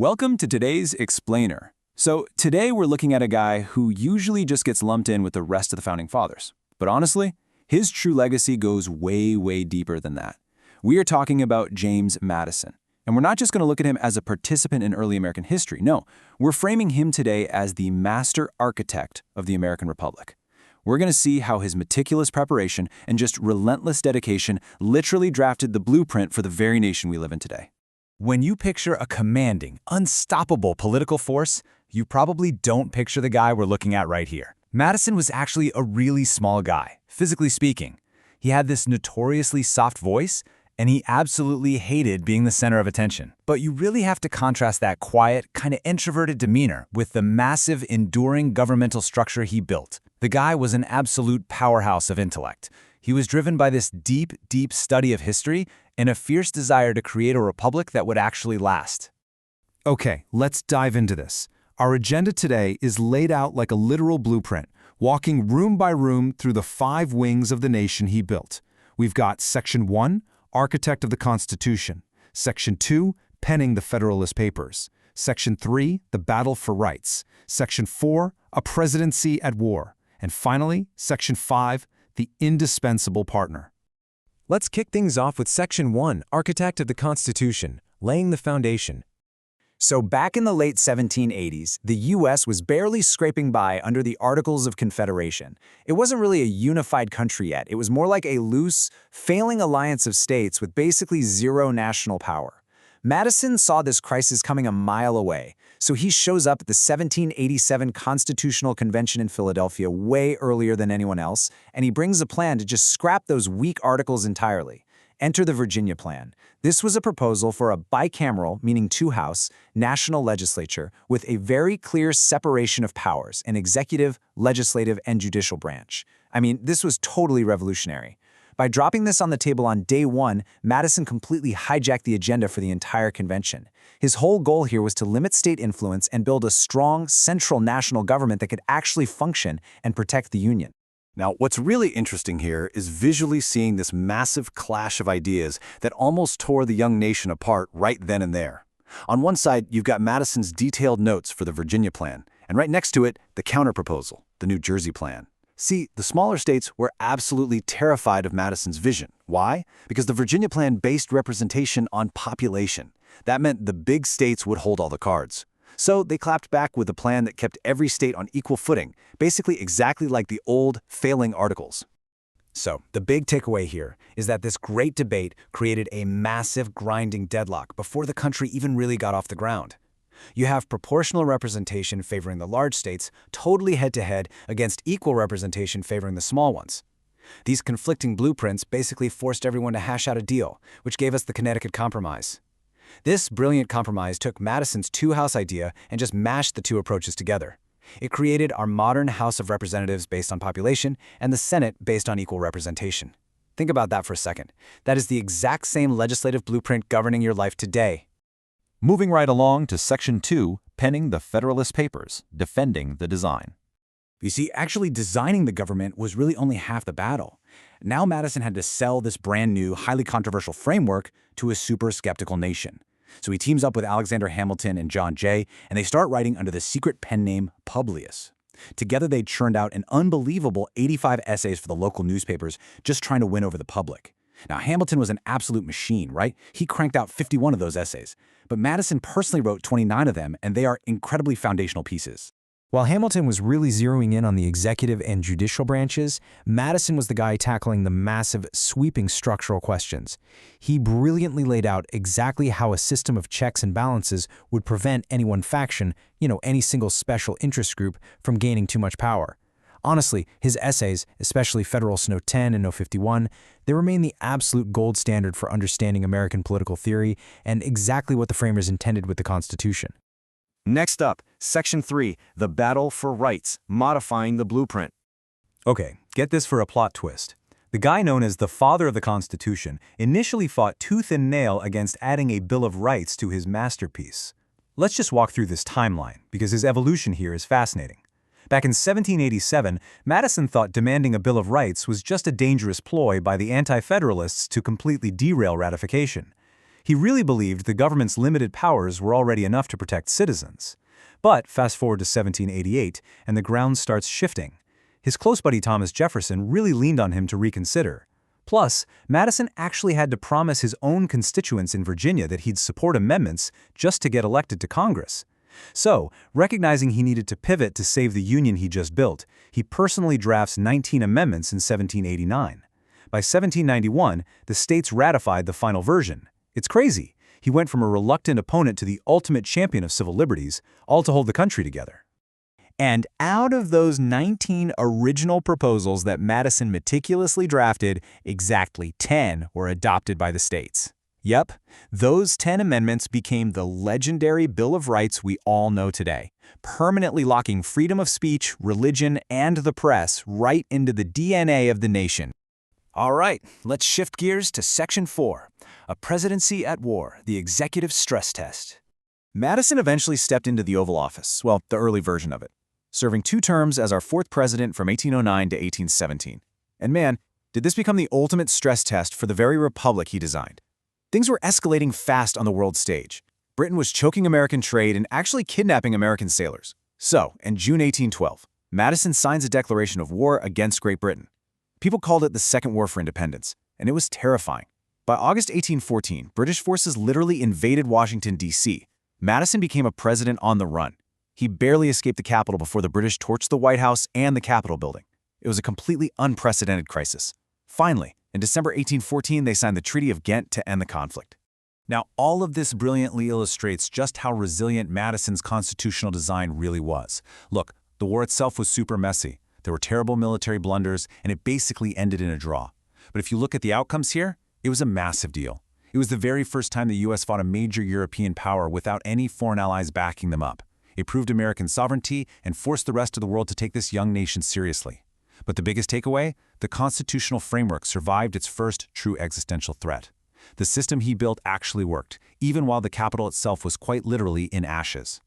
Welcome to today's Explainer. So today we're looking at a guy who usually just gets lumped in with the rest of the Founding Fathers. But honestly, his true legacy goes way, way deeper than that. We are talking about James Madison. And we're not just going to look at him as a participant in early American history. No, we're framing him today as the master architect of the American Republic. We're going to see how his meticulous preparation and just relentless dedication literally drafted the blueprint for the very nation we live in today. When you picture a commanding, unstoppable political force, you probably don't picture the guy we're looking at right here. Madison was actually a really small guy, physically speaking. He had this notoriously soft voice, and he absolutely hated being the center of attention. But you really have to contrast that quiet, kind of introverted demeanor with the massive, enduring governmental structure he built. The guy was an absolute powerhouse of intellect. He was driven by this deep, deep study of history and a fierce desire to create a republic that would actually last. Okay, let's dive into this. Our agenda today is laid out like a literal blueprint, walking room by room through the 5 wings of the nation he built. We've got Section 1, Architect of the Constitution. Section 2, Penning the Federalist Papers. Section 3, The Battle for Rights. Section 4, A Presidency at War. And finally, Section 5, The Indispensable Partner. Let's kick things off with Section 1, Architect of the Constitution, laying the foundation. So back in the late 1780s, the U.S. was barely scraping by under the Articles of Confederation. It wasn't really a unified country yet. It was more like a loose, failing alliance of states with basically zero national power. Madison saw this crisis coming a mile away, so he shows up at the 1787 Constitutional Convention in Philadelphia way earlier than anyone else, and he brings a plan to just scrap those weak articles entirely. Enter the Virginia Plan. This was a proposal for a bicameral, meaning two-house, national legislature with a very clear separation of powers, an executive, legislative, and judicial branch. I mean, this was totally revolutionary. By dropping this on the table on day one, Madison completely hijacked the agenda for the entire convention. His whole goal here was to limit state influence and build a strong, central national government that could actually function and protect the Union. Now, what's really interesting here is visually seeing this massive clash of ideas that almost tore the young nation apart right then and there. On one side, you've got Madison's detailed notes for the Virginia Plan, and right next to it, the counterproposal, the New Jersey Plan. See, the smaller states were absolutely terrified of Madison's vision. Why? Because the Virginia Plan based representation on population. That meant the big states would hold all the cards. So they clapped back with a plan that kept every state on equal footing, basically exactly like the old, failing articles. So, the big takeaway here is that this great debate created a massive grinding deadlock before the country even really got off the ground. You have proportional representation favoring the large states totally head-to-head against equal representation favoring the small ones. These conflicting blueprints basically forced everyone to hash out a deal, which gave us the Connecticut Compromise. This brilliant compromise took Madison's two-house idea and just mashed the two approaches together. It created our modern House of Representatives based on population and the Senate based on equal representation. Think about that for a second. That is the exact same legislative blueprint governing your life today. Moving right along to Section 2, Penning the Federalist Papers, Defending the Design. You see, actually designing the government was really only half the battle. Now Madison had to sell this brand new, highly controversial framework to a super skeptical nation. So he teams up with Alexander Hamilton and John Jay, and they start writing under the secret pen name Publius. Together they churned out an unbelievable 85 essays for the local newspapers, just trying to win over the public. Now, Hamilton was an absolute machine, right? He cranked out 51 of those essays. But Madison personally wrote 29 of them, and they are incredibly foundational pieces. While Hamilton was really zeroing in on the executive and judicial branches, Madison was the guy tackling the massive, sweeping structural questions. He brilliantly laid out exactly how a system of checks and balances would prevent any one faction, any single special interest group, from gaining too much power. Honestly, his essays, especially Federalist Note 10 and Note 51, they remain the absolute gold standard for understanding American political theory and exactly what the framers intended with the Constitution. Next up, Section 3, The Battle for Rights, Modifying the Blueprint. Okay, get this for a plot twist. The guy known as the father of the Constitution initially fought tooth and nail against adding a Bill of Rights to his masterpiece. Let's just walk through this timeline, because his evolution here is fascinating. Back in 1787, Madison thought demanding a Bill of Rights was just a dangerous ploy by the Anti-Federalists to completely derail ratification. He really believed the government's limited powers were already enough to protect citizens. But fast forward to 1788, and the ground starts shifting. His close buddy Thomas Jefferson really leaned on him to reconsider. Plus, Madison actually had to promise his own constituents in Virginia that he'd support amendments just to get elected to Congress. So, recognizing he needed to pivot to save the Union he just built, he personally drafts 19 amendments in 1789. By 1791, the states ratified the final version. It's crazy. He went from a reluctant opponent to the ultimate champion of civil liberties, all to hold the country together. And out of those 19 original proposals that Madison meticulously drafted, exactly 10 were adopted by the states. Yep, those 10 amendments became the legendary Bill of Rights we all know today, permanently locking freedom of speech, religion, and the press right into the DNA of the nation. All right, let's shift gears to Section 4, a presidency at war, the executive stress test. Madison eventually stepped into the Oval Office, well, the early version of it, serving 2 terms as our 4th president from 1809 to 1817. And man, did this become the ultimate stress test for the very republic he designed. Things were escalating fast on the world stage. Britain was choking American trade and actually kidnapping American sailors. So, in June 1812, Madison signs a declaration of war against Great Britain. People called it the Second War for Independence, and it was terrifying. By August 1814, British forces literally invaded Washington, D.C. Madison became a president on the run. He barely escaped the Capitol before the British torched the White House and the Capitol building. It was a completely unprecedented crisis. Finally, in December 1814, they signed the Treaty of Ghent to end the conflict. Now, all of this brilliantly illustrates just how resilient Madison's constitutional design really was. Look, the war itself was super messy. There were terrible military blunders, and it basically ended in a draw. But if you look at the outcomes here, it was a massive deal. It was the very first time the U.S. fought a major European power without any foreign allies backing them up. It proved American sovereignty and forced the rest of the world to take this young nation seriously. But the biggest takeaway? The constitutional framework survived its first true existential threat. The system he built actually worked, even while the Capitol itself was quite literally in ashes.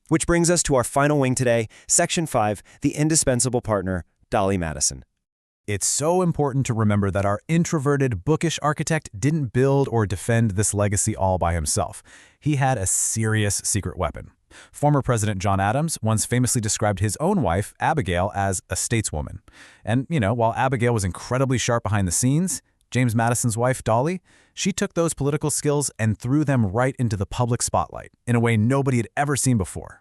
Which brings us to our final wing today, Section 5, the indispensable partner, Dolly Madison. It's so important to remember that our introverted, bookish architect didn't build or defend this legacy all by himself. He had a serious secret weapon. Former President John Adams once famously described his own wife, Abigail, as a stateswoman. And, while Abigail was incredibly sharp behind the scenes, James Madison's wife, Dolly, she took those political skills and threw them right into the public spotlight in a way nobody had ever seen before.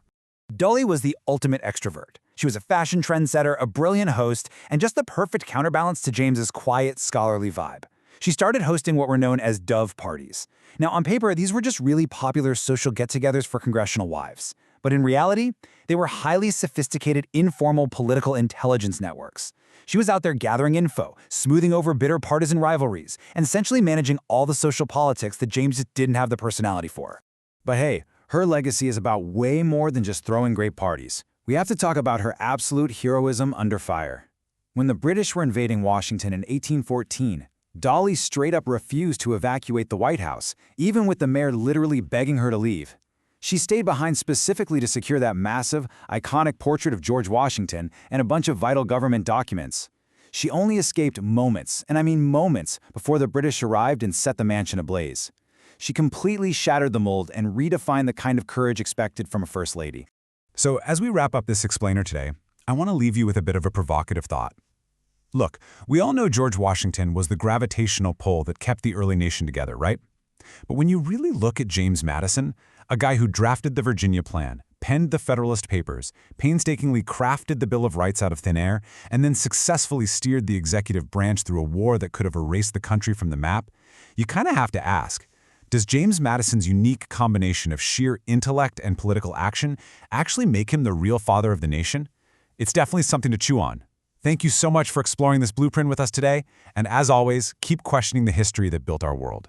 Dolly was the ultimate extrovert. She was a fashion trendsetter, a brilliant host, and just the perfect counterbalance to James's quiet, scholarly vibe. She started hosting what were known as Dove parties. Now, on paper, these were just really popular social get-togethers for congressional wives. But in reality, they were highly sophisticated, informal political intelligence networks. She was out there gathering info, smoothing over bitter partisan rivalries, and essentially managing all the social politics that James just didn't have the personality for. But hey, her legacy is about way more than just throwing great parties. We have to talk about her absolute heroism under fire. When the British were invading Washington in 1814, Dolly straight up refused to evacuate the White House, even with the mayor literally begging her to leave. She stayed behind specifically to secure that massive, iconic portrait of George Washington and a bunch of vital government documents. She only escaped moments, and I mean moments, before the British arrived and set the mansion ablaze. She completely shattered the mold and redefined the kind of courage expected from a First Lady. So as we wrap up this explainer today, I want to leave you with a bit of a provocative thought. Look, we all know George Washington was the gravitational pull that kept the early nation together, right? But when you really look at James Madison, a guy who drafted the Virginia Plan, penned the Federalist Papers, painstakingly crafted the Bill of Rights out of thin air, and then successfully steered the executive branch through a war that could have erased the country from the map, you kind of have to ask, does James Madison's unique combination of sheer intellect and political action actually make him the real father of the nation? It's definitely something to chew on. Thank you so much for exploring this blueprint with us today, and as always, keep questioning the history that built our world.